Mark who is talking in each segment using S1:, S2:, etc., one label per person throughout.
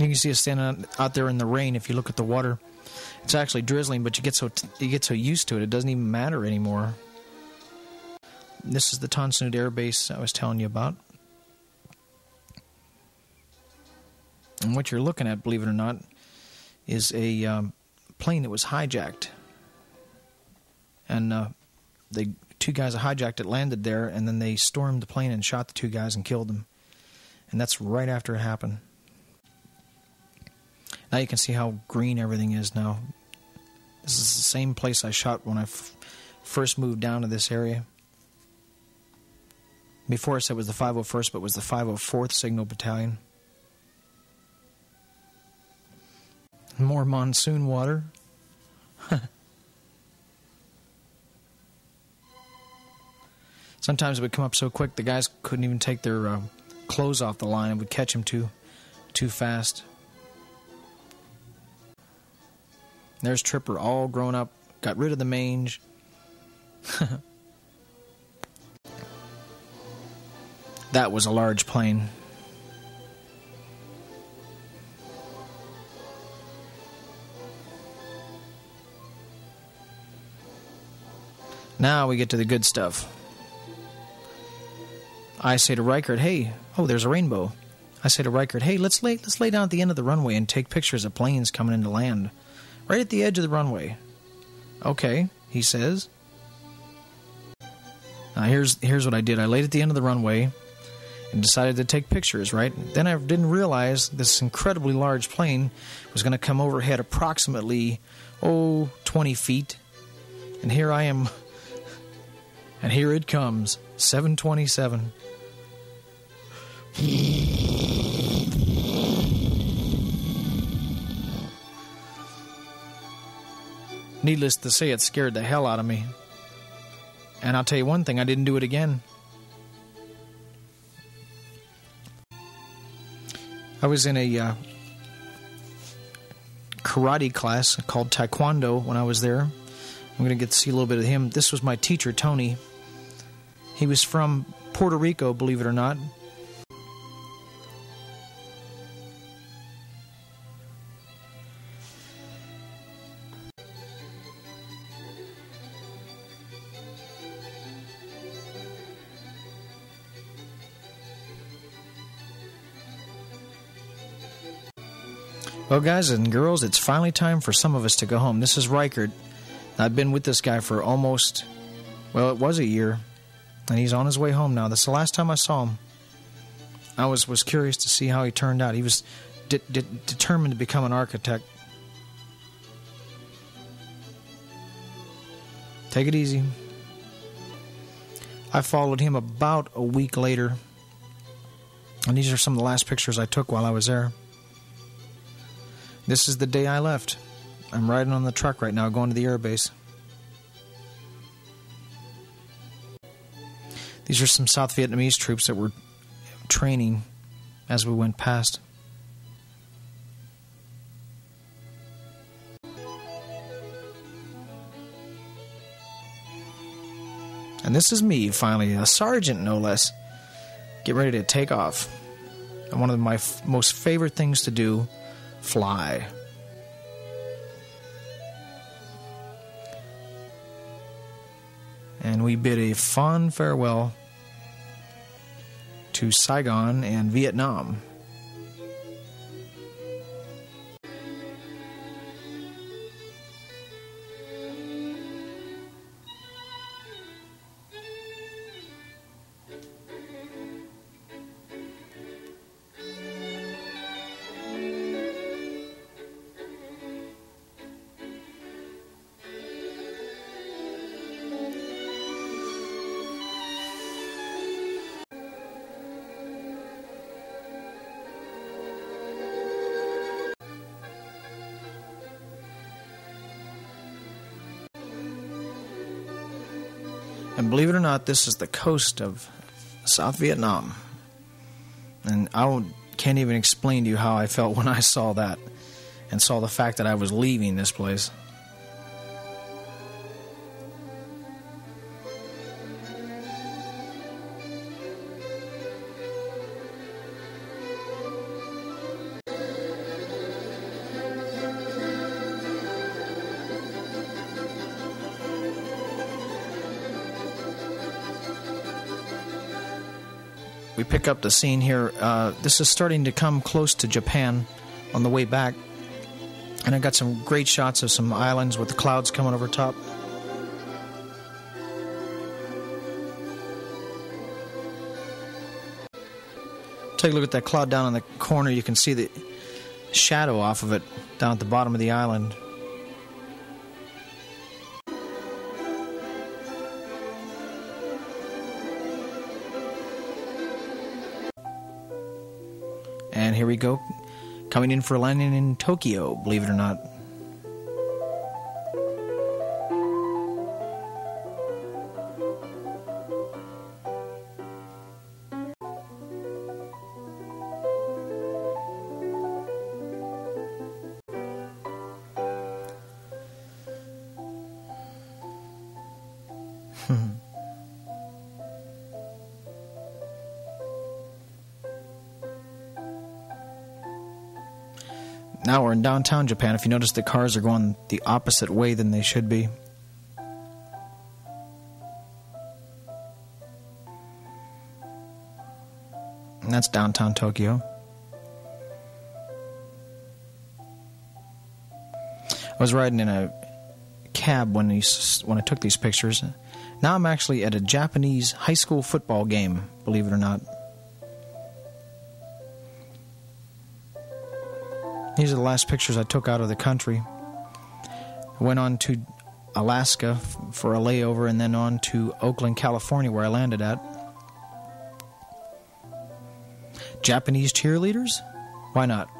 S1: You can see us standing out there in the rain. If you look at the water, it's actually drizzling, but you get so used to it, it doesn't even matter anymore. This is the Tan Son Nhut Air Base I was telling you about. And what you're looking at, believe it or not, is a plane that was hijacked. And the two guys that hijacked it landed there, and then they stormed the plane and shot the two guys and killed them. And that's right after it happened. Now you can see how green everything is now. This is the same place I shot when I first moved down to this area. Before I said it was the 501st, but it was the 504th Signal Battalion. More monsoon water. Sometimes it would come up so quick the guys couldn't even take their clothes off the line. It would catch them too fast. There's Tripper, all grown up, got rid of the mange. That was a large plane. Now we get to the good stuff. I say to Reichert, hey, oh, there's a rainbow. I say to Reichert, hey, let's lay down at the end of the runway and take pictures of planes coming into land. Right at the edge of the runway. Okay, he says. Now here's what I did. I laid at the end of the runway and decided to take pictures, right? Then I didn't realize this incredibly large plane was going to come overhead approximately, 20 feet. And here I am. And here it comes. 727. Needless to say, it scared the hell out of me. And I'll tell you one thing, I didn't do it again. I was in a karate class called Taekwondo when I was there. I'm going to get to see a little bit of him. This was my teacher, Tony. He was from Puerto Rico, believe it or not. Well, guys and girls, it's finally time for some of us to go home. This is Reichert. I've been with this guy for almost, it was a year. And he's on his way home now. That's the last time I saw him. I was curious to see how he turned out. He was determined to become an architect. Take it easy. I followed him about a week later. And these are some of the last pictures I took while I was there. This is the day I left. I'm riding on the truck right now, going to the airbase. These are some South Vietnamese troops that were training as we went past. And this is me, finally, a sergeant, no less. Get ready to take off. And one of my most favorite things to do, fly. And we bid a fond farewell to Saigon and Vietnam. And believe it or not, this is the coast of South Vietnam. And I can't even explain to you how I felt when I saw that and saw the fact that I was leaving this place. we pick up the scene here. This is starting to come close to Japan on the way back. And I got some great shots of some islands with the clouds coming over top. Take a look at that cloud down in the corner. You can see the shadow off of it down at the bottom of the island. And here we go, coming in for a landing in Tokyo, believe it or not. Now we're in downtown Japan. If you notice, the cars are going the opposite way than they should be. And that's downtown Tokyo. I was riding in a cab when I took these pictures. Now I'm actually at a Japanese high school football game, believe it or not. These are the last pictures I took out of the country. I went on to Alaska for a layover and then on to Oakland, California, where I landed at. Japanese cheerleaders? Why not?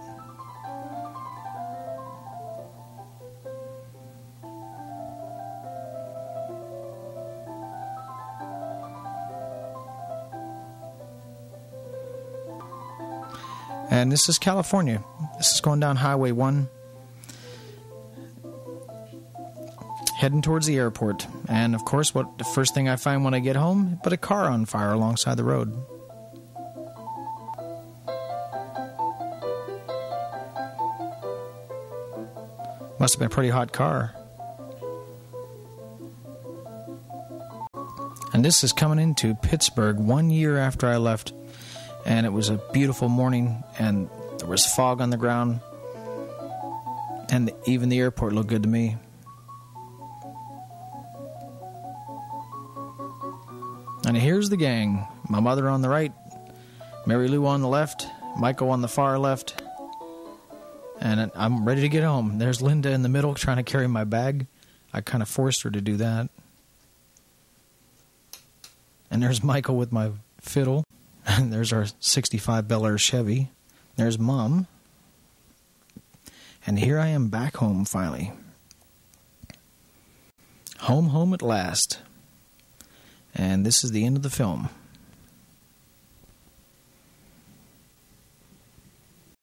S1: And this is California. This is going down Highway 1, heading towards the airport. And of course, what the first thing I find when I get home, but a car on fire alongside the road. Must have been a pretty hot car. And this is coming into Pittsburgh 1 year after I left. And it was a beautiful morning, and there was fog on the ground, and even the airport looked good to me. And here's the gang. My mother on the right, Mary Lou on the left, Michael on the far left, and I'm ready to get home. There's Linda in the middle trying to carry my bag. I kind of forced her to do that. And there's Michael with my fiddle. And there's our 65 Bel Air Chevy. There's Mom. And here I am back home finally. Home at last. And this is the end of the film.